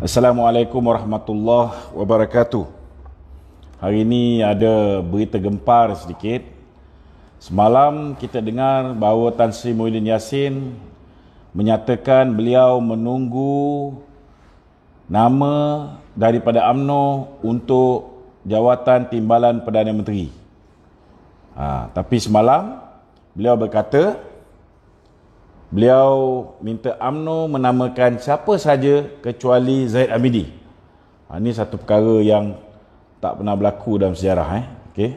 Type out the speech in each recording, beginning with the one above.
Assalamualaikum warahmatullahi wabarakatuh. Hari ini ada berita gempar sedikit. Semalam kita dengar bahawa Tan Sri Muhyiddin Yassin menyatakan beliau menunggu nama daripada UMNO untuk jawatan Timbalan Perdana Menteri. Tapi semalam beliau berkata beliau minta UMNO menamakan siapa saja kecuali Zahid Hamidi. Ini satu perkara yang tak pernah berlaku dalam sejarah. Okay.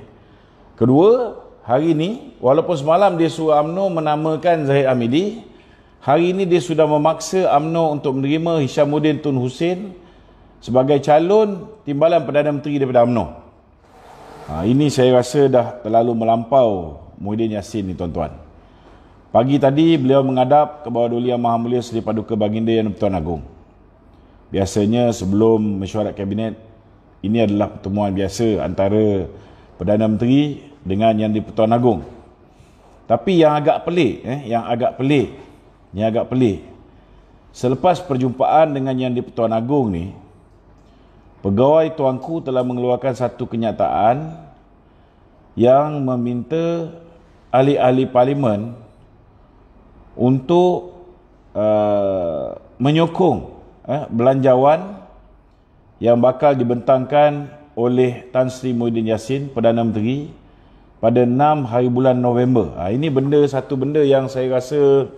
Kedua, hari ini walaupun semalam dia suruh UMNO menamakan Zahid Hamidi, hari ini dia sudah memaksa UMNO untuk menerima Hishamuddin Tun Hussein sebagai calon Timbalan Perdana Menteri daripada UMNO. Ini saya rasa dah terlalu melampau Muhyiddin Yassin ni, tuan-tuan. Pagi tadi beliau menghadap ke bawah Duli Yang Maha Mulia Seri Paduka Baginda Yang Pertuan Agong. Biasanya sebelum mesyuarat kabinet, ini adalah pertemuan biasa antara Perdana Menteri dengan Yang di-Pertuan Agong. Tapi yang agak pelik, selepas perjumpaan dengan Yang di-Pertuan Agong ni, Pegawai Tuanku telah mengeluarkan satu kenyataan yang meminta ahli-ahli parlimen untuk menyokong belanjawan yang bakal dibentangkan oleh Tan Sri Muhyiddin Yassin, Perdana Menteri, pada 6 hari bulan November. Ini satu benda yang saya rasa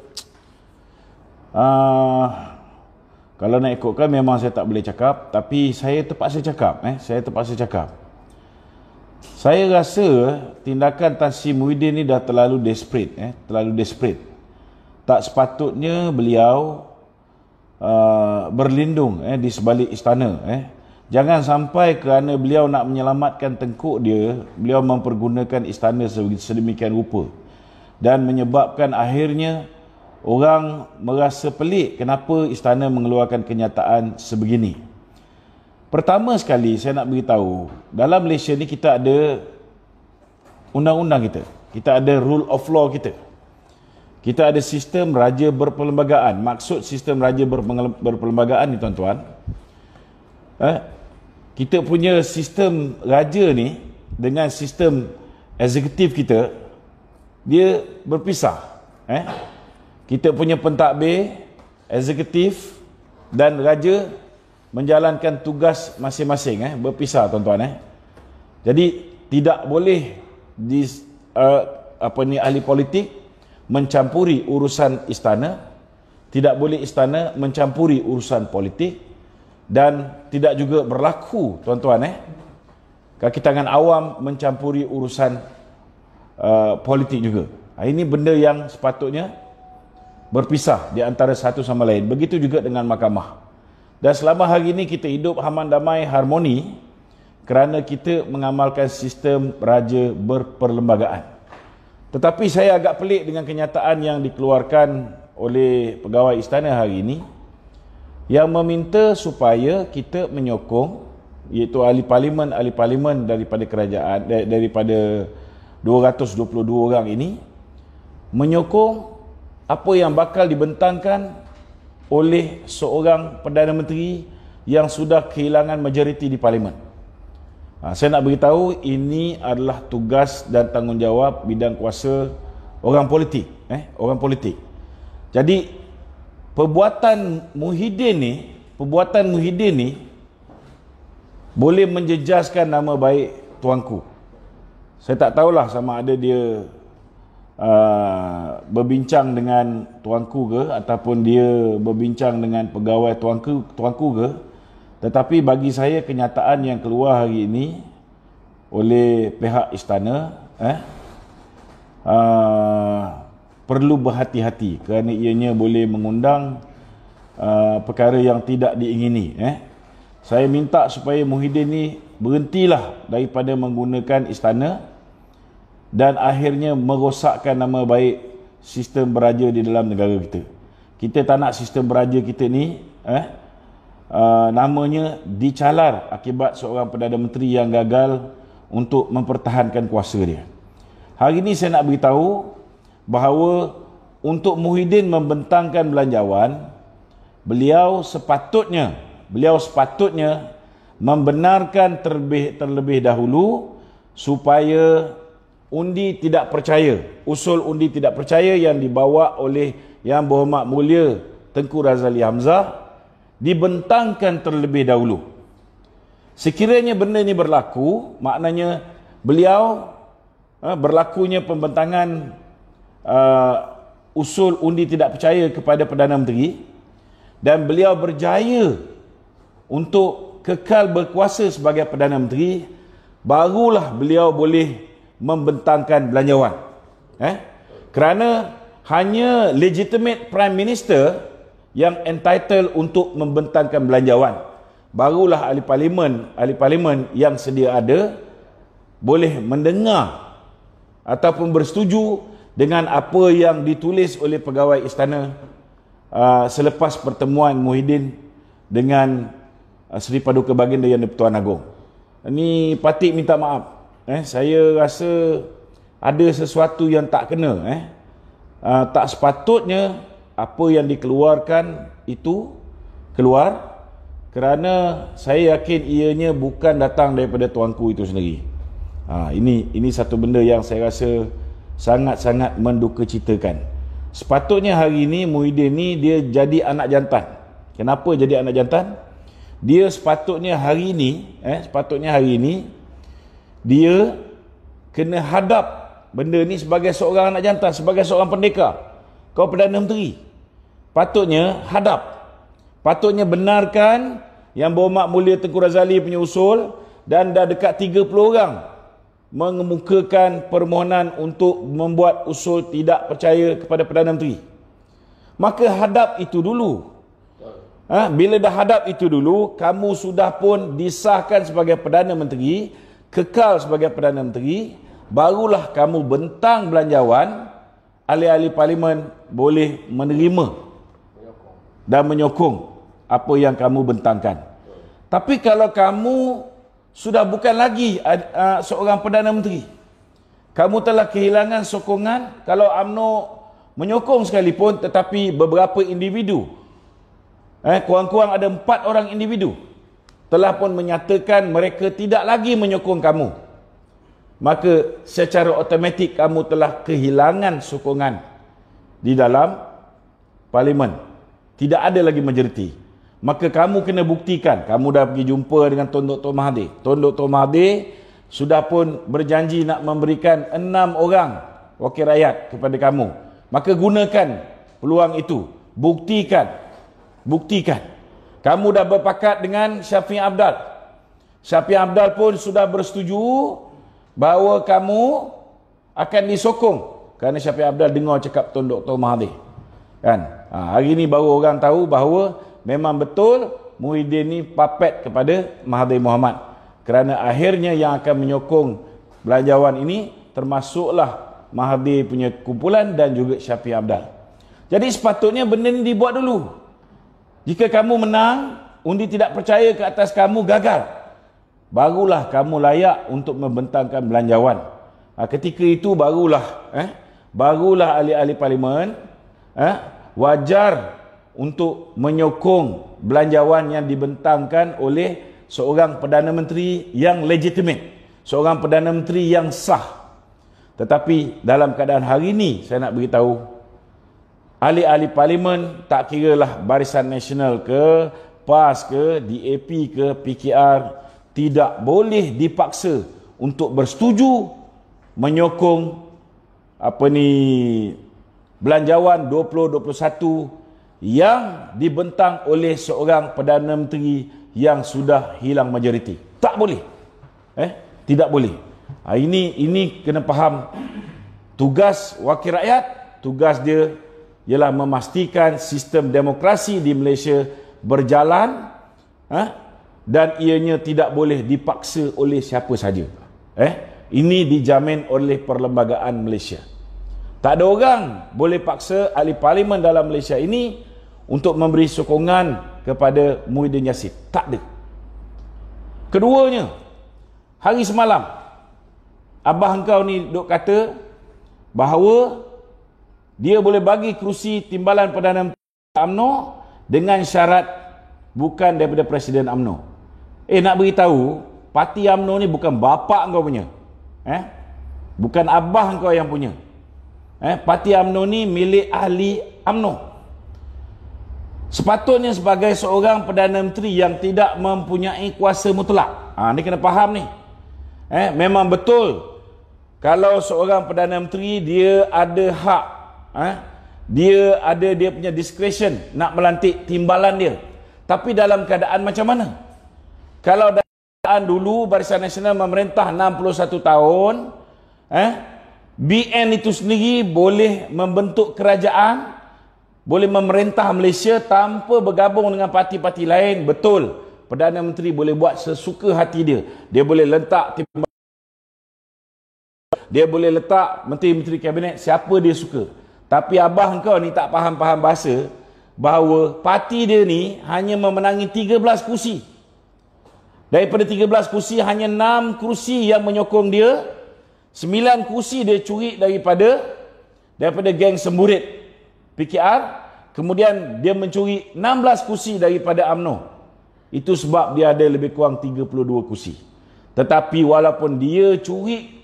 kalau nak ikutkan memang saya tak boleh cakap, tapi saya terpaksa cakap. Saya rasa tindakan Tan Sri Muhyiddin ni dah terlalu desperate. Tak sepatutnya beliau berlindung di sebalik istana. Jangan sampai kerana beliau nak menyelamatkan tengkuk dia, beliau mempergunakan istana sedemikian rupa dan menyebabkan akhirnya orang merasa pelik kenapa istana mengeluarkan kenyataan sebegini. Pertama sekali saya nak beritahu, dalam Malaysia ni kita ada undang-undang kita ada rule of law kita ada sistem raja berperlembagaan. Maksud sistem raja berperlembagaan ni, tuan-tuan, kita punya sistem raja ni dengan sistem eksekutif kita, dia berpisah. Kita punya pentadbir, eksekutif dan raja menjalankan tugas masing-masing, berpisah, tuan-tuan. Jadi tidak boleh ahli politik mencampuri urusan istana, tidak boleh istana mencampuri urusan politik, dan tidak juga berlaku, tuan-tuan, kaki tangan awam mencampuri urusan politik juga. Ini benda yang sepatutnya berpisah di antara satu sama lain. Begitu juga dengan mahkamah. Dan selama hari ini kita hidup aman, damai, harmoni kerana kita mengamalkan sistem raja berperlembagaan. Tetapi saya agak pelik dengan kenyataan yang dikeluarkan oleh pegawai istana hari ini yang meminta supaya kita menyokong, iaitu ahli parlimen daripada kerajaan, daripada 222 orang ini, menyokong apa yang bakal dibentangkan oleh seorang Perdana Menteri yang sudah kehilangan majoriti di parlimen. Saya nak beritahu, ini adalah tugas dan tanggungjawab bidang kuasa orang politik. Jadi perbuatan Muhyiddin ni boleh menjejaskan nama baik tuanku. Saya tak tahulah sama ada dia berbincang dengan tuanku ke ataupun dia berbincang dengan pegawai tuanku ke. Tetapi bagi saya, kenyataan yang keluar hari ini oleh pihak istana perlu berhati-hati kerana ianya boleh mengundang perkara yang tidak diingini. Saya minta supaya Muhyiddin ni berhentilah daripada menggunakan istana dan akhirnya merosakkan nama baik sistem beraja di dalam negara kita. Kita tak nak sistem beraja kita ni namanya dicalar akibat seorang Perdana Menteri yang gagal untuk mempertahankan kuasa dia. Hari ini saya nak beritahu bahawa untuk Muhyiddin membentangkan belanjawan, beliau sepatutnya beliau sepatutnya membenarkan terlebih dahulu supaya undi tidak percaya, usul undi tidak percaya yang dibawa oleh Yang Berhormat Mulia Tengku Razali Hamzah dibentangkan terlebih dahulu. Sekiranya benda ini berlaku, maknanya beliau berlakunya pembentangan usul undi tidak percaya kepada Perdana Menteri dan beliau berjaya untuk kekal berkuasa sebagai Perdana Menteri, barulah beliau boleh membentangkan belanjawan. Kerana hanya legitimate Prime Minister yang entitled untuk membentangkan belanjawan. Barulah ahli parlimen yang sedia ada boleh mendengar ataupun bersetuju dengan apa yang ditulis oleh pegawai istana selepas pertemuan Muhyiddin dengan Seri Paduka Baginda Yang di-Pertuan Agong. Ini patut minta maaf. Saya rasa ada sesuatu yang tak kena. Tak sepatutnya apa yang dikeluarkan itu keluar, kerana saya yakin ianya bukan datang daripada tuanku itu sendiri. Ini satu benda yang saya rasa sangat-sangat mendukacitakan. Sepatutnya hari ini Muhyiddin ni dia jadi anak jantan. Kenapa jadi anak jantan? Dia sepatutnya hari ini dia kena hadap benda ni sebagai seorang anak jantan, sebagai seorang pendekar. Kau Perdana Menteri, patutnya hadap, patutnya benarkan Yang Berhormat Mulia Tengku Razali punya usul, dan dah dekat 30 orang mengemukakan permohonan untuk membuat usul tidak percaya kepada Perdana Menteri. Maka hadap itu dulu. Bila dah hadap itu dulu, kamu sudah pun disahkan sebagai Perdana Menteri, kekal sebagai Perdana Menteri, barulah kamu bentang belanjawan, ahli-ahli parlimen boleh menerima dan menyokong apa yang kamu bentangkan. Tapi kalau kamu sudah bukan lagi seorang Perdana Menteri, kamu telah kehilangan sokongan, kalau UMNO menyokong sekalipun, tetapi beberapa individu, kurang-kurang ada 4 orang individu telah pun menyatakan mereka tidak lagi menyokong kamu, maka secara automatik kamu telah kehilangan sokongan di dalam parlimen. Tidak ada lagi majoriti. Maka kamu kena buktikan. Kamu dah pergi jumpa dengan Tun Dr. Mahathir. Tun Dr. Mahathir sudah pun berjanji nak memberikan 6 orang wakil rakyat kepada kamu. Maka gunakan peluang itu. Buktikan. Kamu dah berpakat dengan Syafiq Abdal. Syafiq Abdal pun sudah bersetuju bahawa kamu akan disokong, kerana Syafiq Abdal dengar cakap Tun Dr. Mahathir. Hari ni baru orang tahu bahawa memang betul Muhyiddin ni papet kepada Mahathir Mohamad. Kerana akhirnya yang akan menyokong belanjawan ini termasuklah Mahathir punya kumpulan dan juga Syafiq Abdal. Jadi sepatutnya benda ni dibuat dulu. Jika kamu menang, undi tidak percaya ke atas kamu gagal, barulah kamu layak untuk membentangkan belanjawan. Ketika itu barulah ahli-ahli parlimen wajar untuk menyokong belanjawan yang dibentangkan oleh seorang Perdana Menteri yang legitimate, seorang Perdana Menteri yang sah. Tetapi dalam keadaan hari ini, saya nak beritahu, ahli-ahli parlimen, tak kiralah Barisan Nasional ke, PAS ke, DAP ke, PKR, tidak boleh dipaksa untuk bersetuju menyokong belanjawan 2021 yang dibentang oleh seorang Perdana Menteri yang sudah hilang majoriti. Tak boleh. Tidak boleh. Ini kena faham. Tugas wakil rakyat, tugas dia ialah memastikan sistem demokrasi di Malaysia berjalan, dan ianya tidak boleh dipaksa oleh siapa saja. Ini dijamin oleh Perlembagaan Malaysia. Tak ada orang boleh paksa ahli parlimen dalam Malaysia ini untuk memberi sokongan kepada Muhyiddin Yassin. Tak ada. Keduanya, hari semalam abah engkau ni duk kata bahawa dia boleh bagi kerusi timbalan Perdana Menteri UMNO dengan syarat bukan daripada Presiden UMNO. Nak beritahu, parti UMNO ni bukan bapak kau punya. Bukan abah kau yang punya. Parti UMNO ni milik ahli UMNO. Sepatutnya sebagai seorang Perdana Menteri yang tidak mempunyai kuasa mutlak. Ni kena faham ni. Memang betul. Kalau seorang Perdana Menteri, dia ada hak. Dia ada dia punya discretion nak melantik timbalan dia. Tapi dalam keadaan macam mana? Kalau dalam keadaan dulu Barisan Nasional memerintah 61 tahun, BN itu sendiri boleh membentuk kerajaan, boleh memerintah Malaysia tanpa bergabung dengan parti-parti lain. Betul, Perdana Menteri boleh buat sesuka hati dia. Dia boleh letak timbalan, dia boleh letak menteri-menteri kabinet siapa dia suka. Tapi abah kau ni tak faham-faham bahasa, bahawa parti dia ni hanya memenangi 13 kursi. Daripada 13 kursi, hanya 6 kursi yang menyokong dia. 9 kursi dia curi daripada geng semburit PKR. Kemudian dia mencuri 16 kursi daripada UMNO. Itu sebab dia ada lebih kurang 32 kursi. Tetapi walaupun dia curi,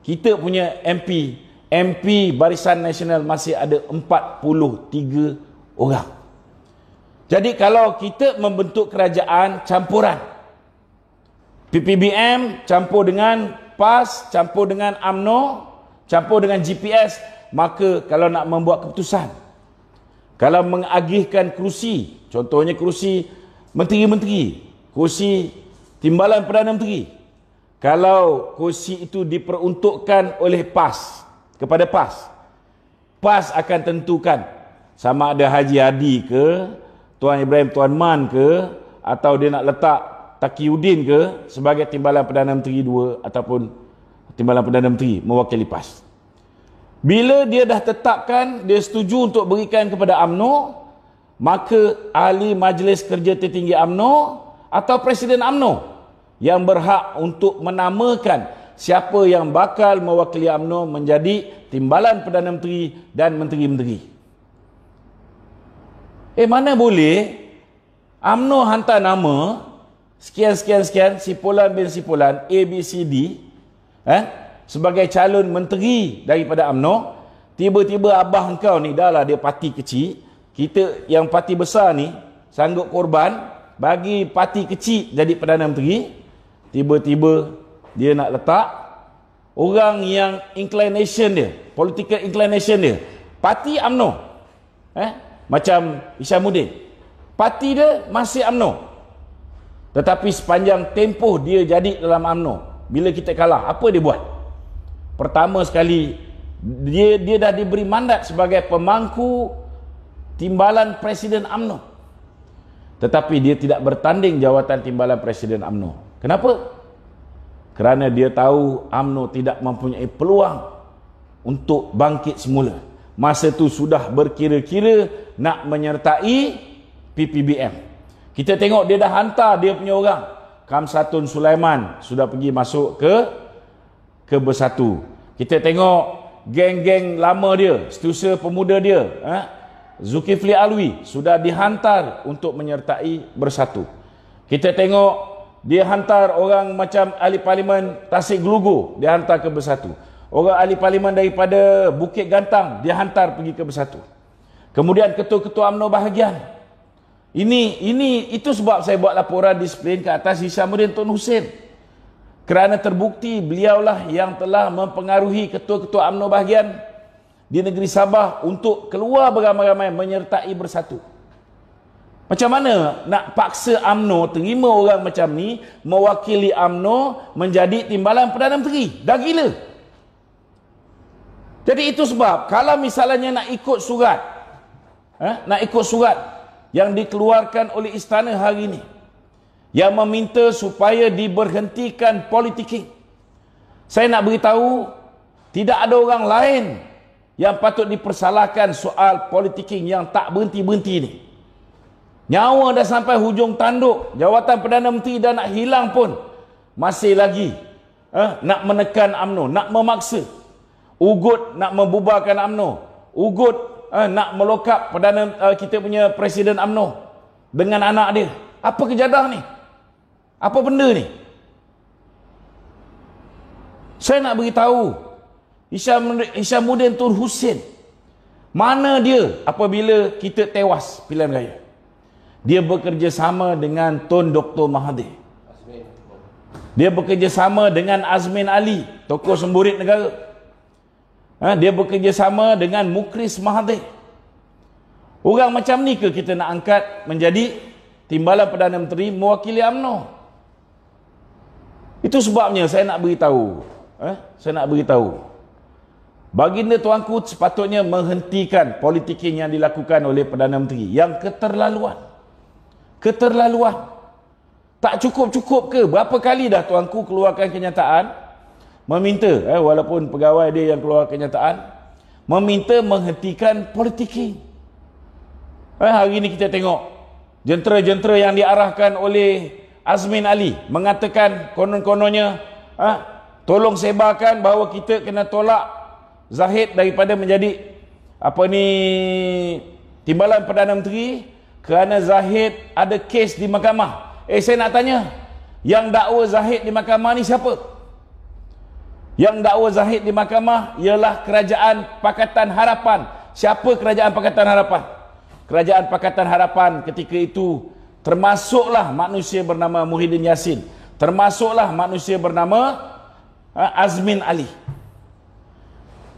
kita punya MP Barisan Nasional masih ada 43 orang. Jadi kalau kita membentuk kerajaan campuran, PPBM campur dengan PAS, campur dengan UMNO, campur dengan GPS, maka kalau nak membuat keputusan, kalau mengagihkan kerusi, contohnya kerusi menteri-menteri, kerusi timbalan Perdana Menteri, kalau kerusi itu diperuntukkan oleh PAS kepada PAS, PAS akan tentukan sama ada Haji Hadi ke, Tuan Ibrahim Tuan Man ke, atau dia nak letak Taqiyuddin ke sebagai timbalan Perdana Menteri 2 ataupun timbalan Perdana Menteri mewakili PAS. Bila dia dah tetapkan, dia setuju untuk berikan kepada UMNO, maka ahli Majlis Kerja Tertinggi UMNO atau Presiden UMNO yang berhak untuk menamakan siapa yang bakal mewakili UMNO menjadi timbalan Perdana Menteri dan menteri-menteri. Mana boleh UMNO hantar nama sekian, Sipolan bin Sipolan ABCD sebagai calon menteri daripada UMNO. Tiba-tiba abah engkau ni, dah lah dia parti kecil, kita yang parti besar ni sanggup korban bagi parti kecil jadi Perdana Menteri. Tiba-tiba dia nak letak orang yang inclination dia, political inclination dia, parti UMNO, macam Hishamuddin, parti dia masih UMNO, tetapi sepanjang tempoh dia jadi dalam UMNO, bila kita kalah, apa dia buat? Pertama sekali, dia dah diberi mandat sebagai pemangku timbalan Presiden UMNO, tetapi dia tidak bertanding jawatan timbalan Presiden UMNO. Kenapa? Kerana dia tahu UMNO tidak mempunyai peluang untuk bangkit semula. Masa tu sudah berkira-kira nak menyertai PPBM. Kita tengok dia dah hantar dia punya orang. Kamsatun Sulaiman sudah pergi masuk ke Bersatu. Kita tengok geng-geng lama dia, Setiausaha Pemuda dia, Zulkifli Alwi sudah dihantar untuk menyertai Bersatu. Kita tengok dia hantar orang macam ahli parlimen Tasik Gelugur, dia hantar ke Bersatu. Orang ahli parlimen daripada Bukit Gantang dia hantar pergi ke Bersatu. Kemudian ketua-ketua UMNO bahagian. Itu sebab saya buat laporan disiplin ke atas Hishamuddin Tun Hussein. Kerana terbukti beliaulah yang telah mempengaruhi ketua-ketua UMNO bahagian di negeri Sabah untuk keluar beramai-ramai menyertai Bersatu. Macam mana nak paksa UMNO terima orang macam ni mewakili UMNO menjadi timbalan Perdana Menteri? Dah gila. Jadi itu sebab kalau misalnya nak ikut surat, yang dikeluarkan oleh istana hari ini, yang meminta supaya diberhentikan politik, saya nak beritahu, tidak ada orang lain yang patut dipersalahkan soal politik yang tak berhenti-berhenti ni. Nyawa dah sampai hujung tanduk, jawatan Perdana Menteri dah nak hilang pun masih lagi nak menekan UMNO, nak memaksa. Ugut nak membubarkan UMNO, Ugut nak melokap kita punya Presiden UMNO dengan anak dia. Apa kejadah ni? Apa benda ni? Saya nak beritahu Hishamuddin Tun Hussein, mana dia apabila kita tewas pilihan raya? Dia bekerjasama dengan Tun Dr. Mahathir. Dia bekerjasama dengan Azmin Ali, tokoh semburit negara. Dia bekerjasama dengan Mukris Mahathir. Orang macam ni ke kita nak angkat menjadi timbalan Perdana Menteri mewakili UMNO? Itu sebabnya saya nak beritahu. Saya nak beritahu. Baginda tuanku sepatutnya menghentikan politiking yang dilakukan oleh Perdana Menteri yang keterlaluan. Keterlaluan. Tak cukup-cukup ke? Berapa kali dah tuanku keluarkan kenyataan meminta, walaupun pegawai dia yang keluar kenyataan, meminta menghentikan politiking. Hari ini kita tengok jentera-jentera yang diarahkan oleh Azmin Ali mengatakan konon-kononnya tolong sebarkan bahawa kita kena tolak Zahid daripada menjadi timbalan Perdana Menteri kerana Zahid ada kes di mahkamah. Saya nak tanya, yang dakwa Zahid di mahkamah ni siapa? Yang dakwa Zahid di mahkamah ialah Kerajaan Pakatan Harapan. Siapa Kerajaan Pakatan Harapan? Kerajaan Pakatan Harapan ketika itu termasuklah manusia bernama Muhyiddin Yassin, termasuklah manusia bernama Azmin Ali.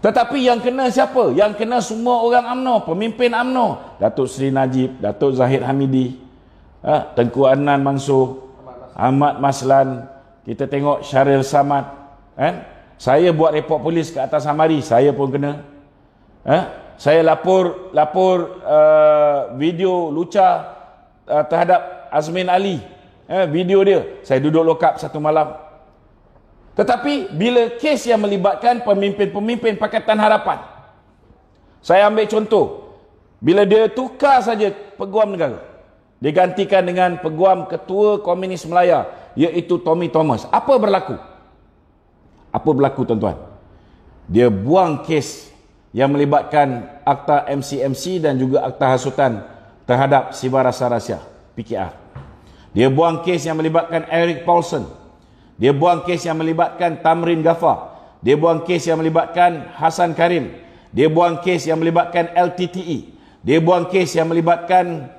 Tetapi yang kena siapa? Yang kena semua orang UMNO, pemimpin UMNO. Datuk Seri Najib, Datuk Zahid Hamidi, Tengku Adnan Mansur, Ahmad Maslan, kita tengok Syaril Samad. Saya buat report polis ke atas Hamari, saya pun kena. Saya lapor video lucah terhadap Azmin Ali, video dia, saya duduk lokap satu malam. Tetapi bila kes yang melibatkan pemimpin-pemimpin Pakatan Harapan, saya ambil contoh, bila dia tukar saja Peguam Negara, digantikan dengan Peguam Ketua Komunis Melaya, iaitu Tommy Thomas. Apa berlaku? Apa berlaku tuan-tuan? Dia buang kes yang melibatkan Akta MCMC dan juga Akta Hasutan terhadap Sibar Rasa Rahsia, PKR. Dia buang kes yang melibatkan Eric Paulson. Dia buang kes yang melibatkan Tamrin Ghaffar. Dia buang kes yang melibatkan Hasan Karim. Dia buang kes yang melibatkan LTTE. Dia buang kes yang melibatkan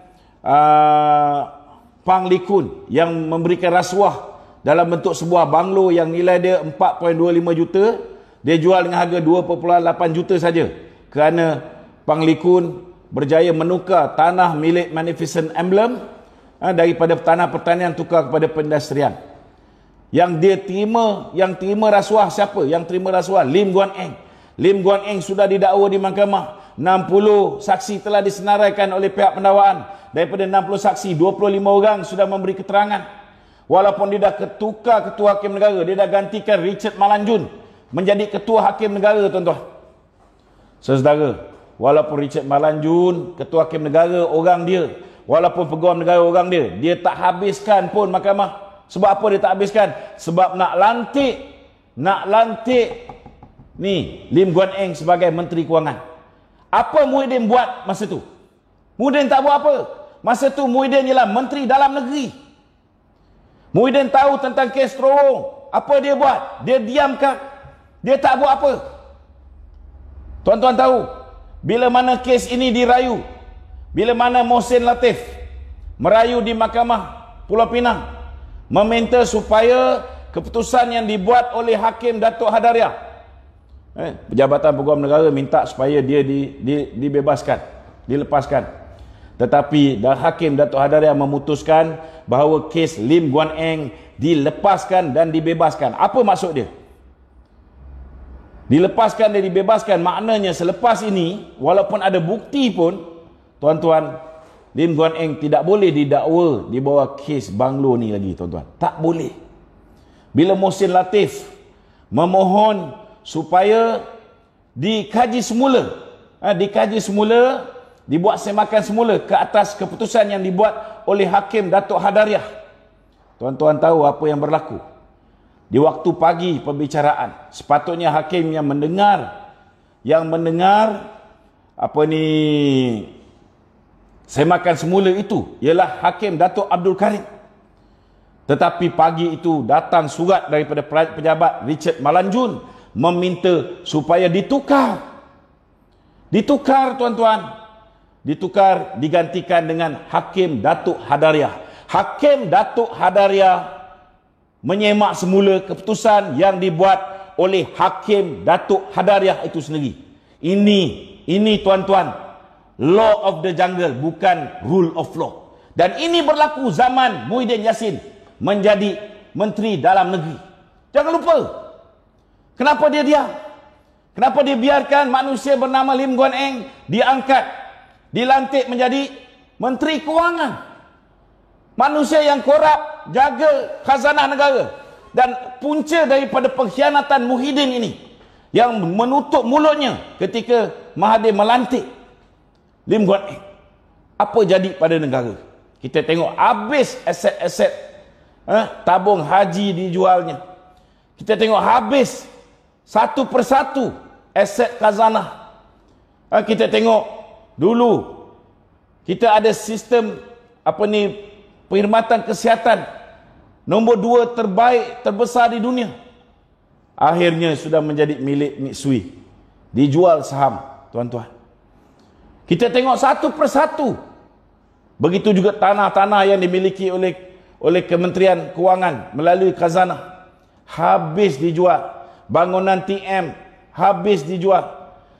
Pang Likun yang memberikan rasuah dalam bentuk sebuah banglo yang nilai dia 4.25 juta. Dia jual dengan harga 2.8 juta saja kerana Pang Likun berjaya menukar tanah milik Magnificent Emblem daripada tanah pertanian tukar kepada pendastrian. Yang dia terima rasuah siapa? Yang terima rasuah Lim Guan Eng. Lim Guan Eng sudah didakwa di mahkamah. 60 saksi telah disenaraikan oleh pihak pendakwaan. Daripada 60 saksi, 25 orang sudah memberi keterangan. Walaupun dia dah tukar Ketua Hakim Negara, dia dah gantikan Richard Malanjun menjadi Ketua Hakim Negara, tuan-tuan. Saudara, walaupun Richard Malanjun Ketua Hakim Negara orang dia, walaupun Peguam Negara orang dia, dia tak habiskan pun mahkamah. Sebab apa dia tak habiskan? Sebab nak lantik ni Lim Guan Eng sebagai Menteri Kewangan. Apa Muhyiddin buat masa tu? Muhyiddin tak buat apa. Masa tu Muhyiddin ialah Menteri Dalam Negeri. Muhyiddin tahu tentang kes terowong. Apa dia buat? Dia diamkan. Dia tak buat apa. Tuan-tuan tahu, bila mana kes ini dirayu, bila mana Mohsin Latif merayu di Mahkamah Pulau Pinang, meminta supaya keputusan yang dibuat oleh Hakim Datuk Hadaria, Jabatan Peguam Negara minta supaya dia dibebaskan, dilepaskan. Tetapi Hakim Datuk Hadaria memutuskan bahawa kes Lim Guan Eng dilepaskan dan dibebaskan. Apa maksud dia? Dilepaskan dan dibebaskan maknanya selepas ini, walaupun ada bukti pun, tuan-tuan, Lim Guan Eng tidak boleh didakwa di bawah kes banglo ni lagi, tuan-tuan. Tak boleh. Bila Mohsin Latif memohon supaya dikaji semula, dibuat semakan semula ke atas keputusan yang dibuat oleh Hakim Datuk Hadaria. Tuan-tuan tahu apa yang berlaku? Di waktu pagi pembicaraan, sepatutnya hakim yang mendengar Semakan semula itu ialah Hakim Datuk Abdul Karim. Tetapi pagi itu datang surat daripada pejabat Richard Malanjun meminta supaya ditukar. Ditukar, tuan-tuan. Ditukar, digantikan dengan Hakim Datuk Hadariah. Hakim Datuk Hadariah menyemak semula keputusan yang dibuat oleh Hakim Datuk Hadariah itu sendiri. Ini tuan-tuan, law of the jungle, bukan rule of law. Dan ini berlaku zaman Muhyiddin Yassin menjadi Menteri Dalam Negeri. Jangan lupa. Kenapa dia diam? Kenapa dia biarkan manusia bernama Lim Guan Eng diangkat, dilantik menjadi Menteri Kewangan? Manusia yang korup, jaga khazanah negara. Dan punca daripada pengkhianatan Muhyiddin ini, yang menutup mulutnya ketika Mahathir melantik Lim Guan Eng. Apa jadi pada negara? Kita tengok habis aset-aset tabung haji dijualnya. Kita tengok habis satu persatu aset khazanah. Kita tengok dulu kita ada sistem perkhidmatan kesihatan nombor 2 terbaik terbesar di dunia. Akhirnya sudah menjadi milik Mitsui. Dijual saham, tuan-tuan. Kita tengok satu persatu. Begitu juga tanah-tanah yang dimiliki oleh Kementerian Kewangan melalui khazanah. Habis dijual. Bangunan TM habis dijual.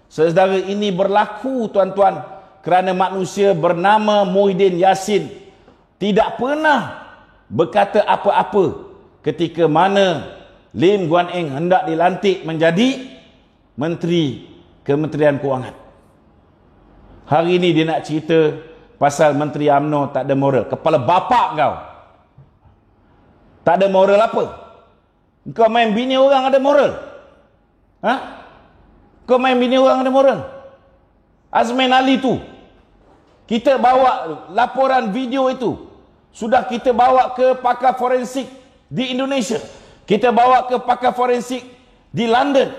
Saudara, ini berlaku, tuan-tuan, kerana manusia bernama Muhyiddin Yassin tidak pernah berkata apa-apa ketika mana Lim Guan Eng hendak dilantik menjadi Menteri Kementerian Kewangan. Hari ini dia nak cerita pasal Menteri UMNO tak ada moral. Kepala bapak kau. Tak ada moral apa? Kau main bini orang ada moral? Kau main bini orang ada moral? Azmin Ali tu, kita bawa laporan video itu, sudah kita bawa ke pakar forensik di Indonesia. Kita bawa ke pakar forensik di London.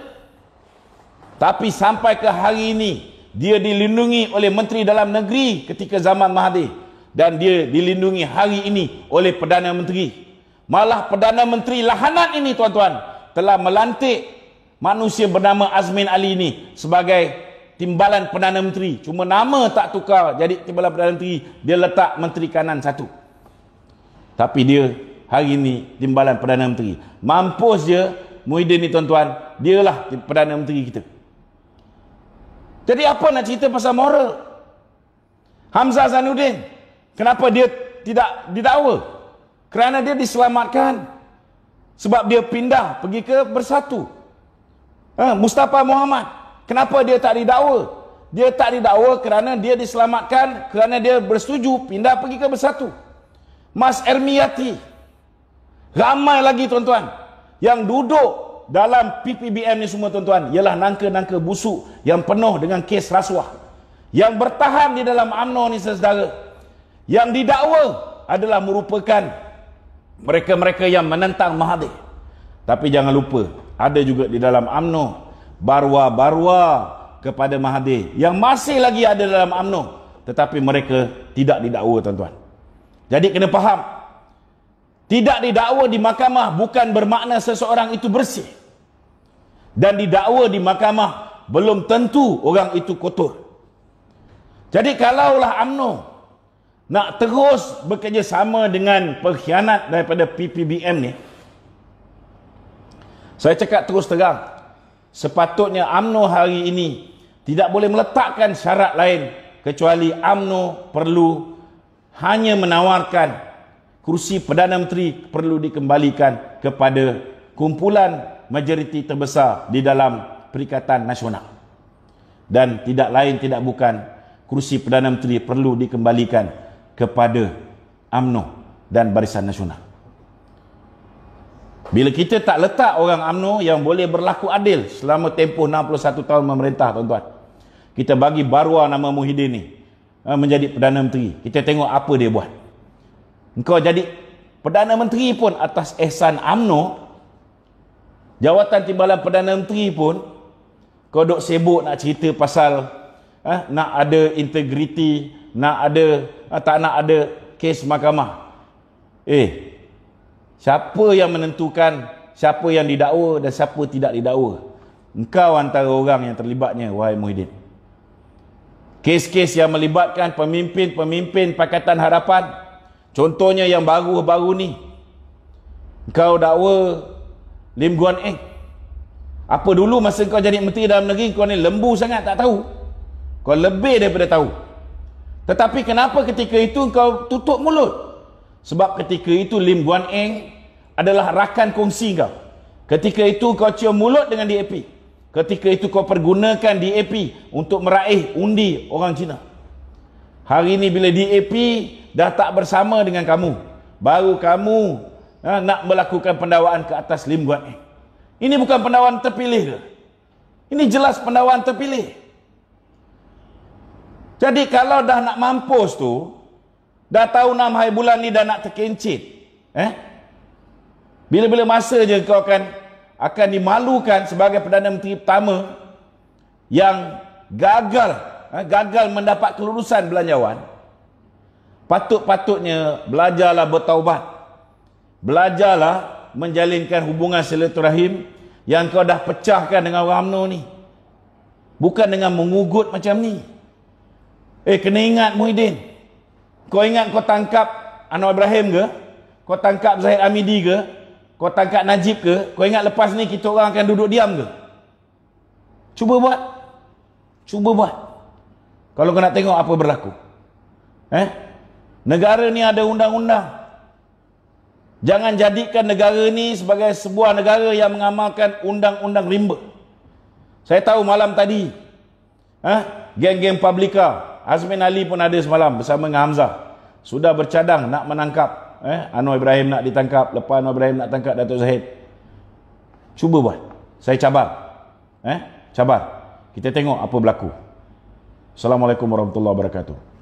Tapi sampai ke hari ini, dia dilindungi oleh Menteri Dalam Negeri ketika zaman Mahathir. Dan dia dilindungi hari ini oleh Perdana Menteri. Malah Perdana Menteri lahanat ini, tuan-tuan, telah melantik manusia bernama Azmin Ali ini sebagai timbalan Perdana Menteri. Cuma nama tak tukar jadi timbalan Perdana Menteri. Dia letak Menteri Kanan satu. Tapi dia hari ini timbalan Perdana Menteri. Mampus je Muhyiddin ni, tuan-tuan. Dialah Perdana Menteri kita. Jadi apa nak cerita pasal moral? Hamzah Zainuddin, kenapa dia tidak didakwa? Kerana dia diselamatkan sebab dia pindah pergi ke Bersatu. Mustafa Muhammad, kenapa dia tak didakwa? Dia tak didakwa kerana dia diselamatkan, kerana dia bersetuju pindah pergi ke Bersatu. Mas Ermiyati, ramai lagi, tuan-tuan, yang duduk dalam PPBM ni semua, tuan-tuan, ialah nangka-nangka busuk yang penuh dengan kes rasuah, yang bertahan di dalam UMNO ni, saudara. Yang didakwa adalah merupakan mereka-mereka yang menentang Mahathir. Tapi jangan lupa, ada juga di dalam UMNO barwa-barwa kepada Mahathir yang masih lagi ada dalam UMNO, tetapi mereka tidak didakwa, tuan-tuan. Jadi kena faham, tidak didakwa di mahkamah bukan bermakna seseorang itu bersih. Dan didakwa di mahkamah belum tentu orang itu kotor. Jadi kalaulah UMNO nak terus bekerjasama dengan pengkhianat daripada PPBM ni, saya cakap terus terang, sepatutnya UMNO hari ini tidak boleh meletakkan syarat lain kecuali UMNO perlu hanya menawarkan kursi Perdana Menteri perlu dikembalikan kepada kumpulan majoriti terbesar di dalam Perikatan Nasional. Dan tidak lain tidak bukan, kursi Perdana Menteri perlu dikembalikan kepada UMNO dan Barisan Nasional. Bila kita tak letak orang UMNO yang boleh berlaku adil selama tempoh 61 tahun memerintah, tuan-tuan, kita bagi barwa nama Muhyiddin ni menjadi Perdana Menteri, kita tengok apa dia buat. Engkau jadi Perdana Menteri pun atas ihsan UMNO, jawatan timbalan Perdana Menteri pun kau duk sibuk nak cerita pasal nak ada integriti, tak nak ada kes mahkamah. Siapa yang menentukan siapa yang didakwa dan siapa tidak didakwa? Engkau antara orang yang terlibatnya, wahai Muhyiddin. Kes-kes yang melibatkan pemimpin-pemimpin Pakatan Harapan, contohnya yang baru-baru ni, engkau dakwa Lim Guan Eng. Apa dulu masa kau jadi Menteri Dalam Negeri, kau ni lembu sangat tak tahu? Kau lebih daripada tahu. Tetapi kenapa ketika itu kau tutup mulut? Sebab ketika itu Lim Guan Eng adalah rakan kongsi kau. Ketika itu kau cium mulut dengan DAP. Ketika itu kau pergunakan DAP untuk meraih undi orang Cina. Hari ini bila DAP dah tak bersama dengan kamu, baru kamu nak melakukan pendakwaan ke atas Lim Guan Eng. Ini bukan pendakwaan terpilih ke? Ini jelas pendakwaan terpilih. Jadi kalau dah nak mampus tu, dah tahu 6 hari bulan ni dah nak terkencit, bila-bila masa je kau akan dimalukan sebagai Perdana Menteri pertama yang gagal mendapat kelulusan belanjawan. Patut-patutnya belajarlah bertaubat. Belajarlah menjalinkan hubungan silaturahim yang kau dah pecahkan dengan orang UMNO ni. Bukan dengan mengugut macam ni. Kena ingat Muhyiddin. Kau ingat kau tangkap Anwar Ibrahim ke? Kau tangkap Zahid Hamidi ke? Kau tangkap Najib ke? Kau ingat lepas ni kita orang akan duduk diam ke? Cuba buat. Cuba buat. Kalau kau nak tengok apa berlaku. Negara ni ada undang-undang. Jangan jadikan negara ni sebagai sebuah negara yang mengamalkan undang-undang rimba. Saya tahu malam tadi, geng-geng Publica, Azmin Ali pun ada semalam bersama dengan Hamzah, sudah bercadang nak menangkap Anwar Ibrahim, nak ditangkap. Lepas Anwar Ibrahim nak tangkap Datuk Zahid. Cuba buat. Saya cabar. Cabar. Kita tengok apa berlaku. Assalamualaikum warahmatullahi wabarakatuh.